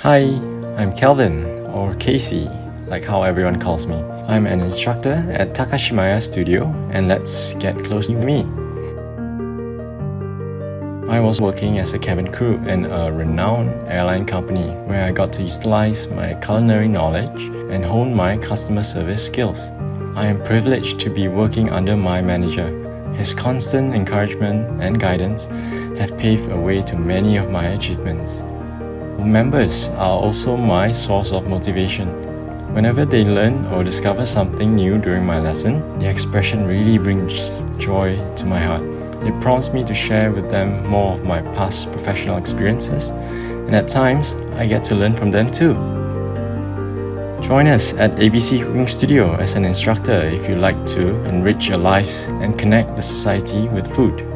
Hi, I'm Kelvin, or Casey, like how everyone calls me. I'm an instructor at Takashimaya Studio, and let's get close to me. I was working as a cabin crew in a renowned airline company where I got to utilize my culinary knowledge and hone my customer service skills. I am privileged to be working under my manager. His constant encouragement and guidance have paved a way to many of my achievements. Members are also my source of motivation. Whenever they learn or discover something new during my lesson, the expression really brings joy to my heart. It prompts me to share with them more of my past professional experiences, and at times, I get to learn from them too. Join us at ABC Cooking Studio as an instructor if you like to enrich your lives and connect the society with food.